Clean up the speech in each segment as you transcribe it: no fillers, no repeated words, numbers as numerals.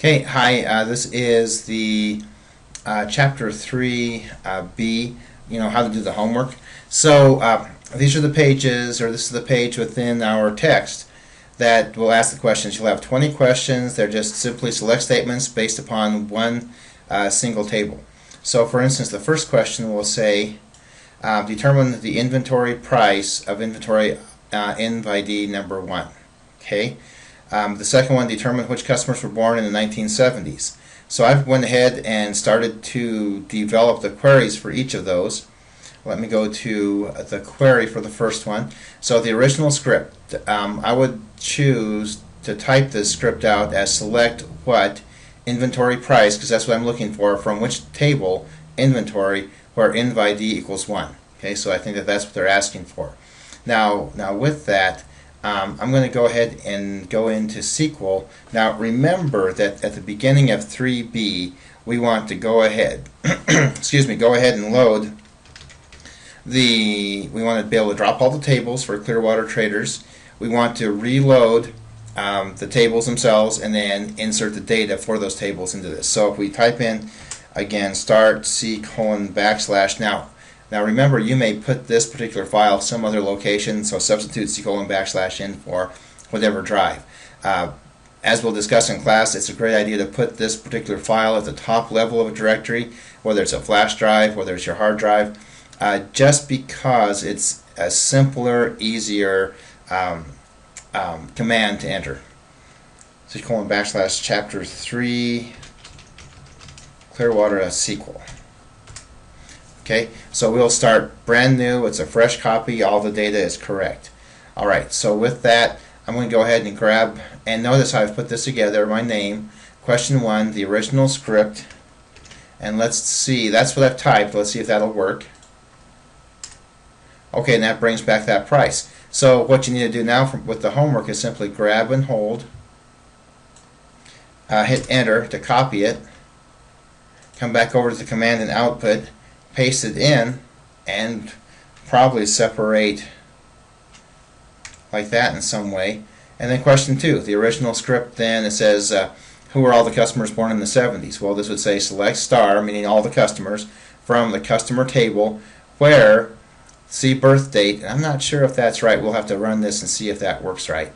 Okay, hi. This is the chapter 3B, how to do the homework. So these are the pages, or this is the page within our text that will ask the questions. You'll have 20 questions. They're just simply select statements based upon one single table. So for instance, the first question will say, determine the inventory price of inventory NVID number 1. Okay. The second one, determine which customers were born in the 1970s. So I've went ahead and started to develop the queries for each of those. Let me go to the query for the first one. So the original script, I would choose to type this script out as select what inventory price, because that's what I'm looking for, from which table inventory where invid equals 1. Okay, so I think that that's what they're asking for. Now with that, I'm going to go ahead and go into SQL. Now remember that at the beginning of 3B we want to go ahead go ahead and load we want to be able to drop all the tables for Clearwater Traders. We want to reload the tables themselves and then insert the data for those tables into this. So if we type in again start C:\\. Now remember, you may put this particular file some other location, so substitute C:\\. In for whatever drive. As we'll discuss in class, it's a great idea to put this particular file at the top level of a directory, whether it's a flash drive, whether it's your hard drive, just because it's a simpler, easier command to enter. C:\\, chapter 3, Clearwater SQL. Okay, so we'll start brand new. It's a fresh copy. All the data is correct. Alright, so with that, I'm going to go ahead and grab, and notice how I've put this together, my name, question 1, the original script, and let's see, that's what I've typed. Let's see if that'll work. Okay, and that brings back that price. So what you need to do now with the homework is simply grab and hold, hit enter to copy it, come back over to the command and output, paste it in, and probably separate like that in some way. And then question 2, the original script, then it says who are all the customers born in the 70s? Well, this would say select star, meaning all the customers, from the customer table where see birth date, and I'm not sure if that's right. We'll have to run this and see if that works right.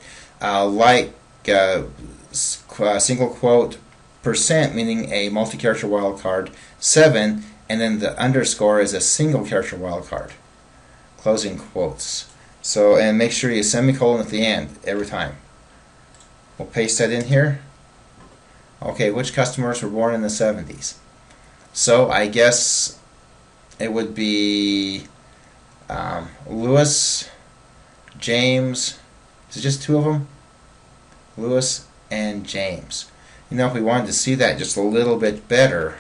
Single quote %, meaning a multi-character wildcard, 7, and then the underscore is a single character wildcard. Closing quotes. So, and make sure you semicolon at the end every time. We'll paste that in here. Okay, which customers were born in the 70s? So I guess it would be Lewis, James. Is it just 2 of them? Lewis and James. You know, if we wanted to see that just a little bit better,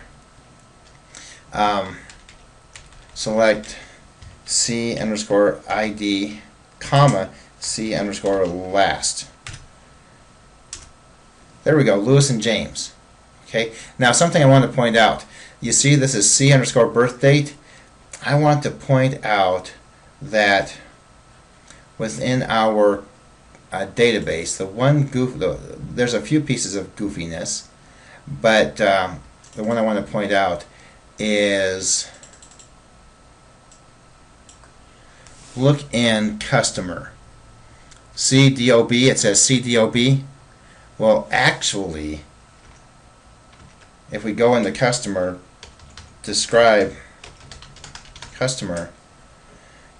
select C_ID, comma, C_last. There we go, Lewis and James. Okay. Now something I want to point out. You see this is C_birth date. I want to point out that within our database, there's a few pieces of goofiness, but the one I want to point out is look in customer. CDOB, it says CDOB. Well, actually, if we go into customer, describe customer,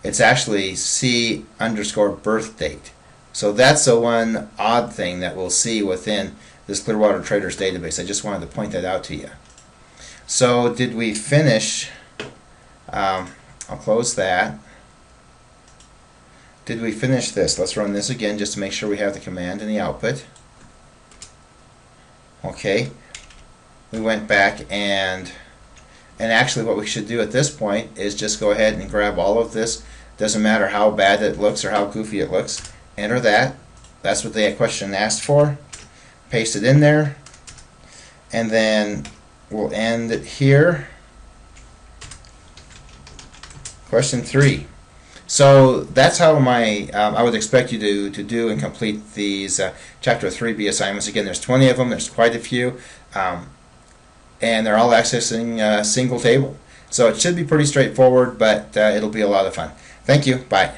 it's actually C_birth date. So that's the one odd thing that we'll see within this Clearwater Traders database. I just wanted to point that out to you. So did we finish? I'll close that. Did we finish this? Let's run this again just to make sure we have the command and the output. Okay. We went back and actually what we should do at this point is just go ahead and grab all of this. Doesn't matter how bad it looks or how goofy it looks. Enter that. That's what the question asked for. Paste it in there. And then we'll end it here. Question 3. So that's how I would expect you to do and complete these Chapter 3B assignments. Again, there's 20 of them. There's quite a few. And they're all accessing a single table. So it should be pretty straightforward, but it'll be a lot of fun. Thank you. Bye.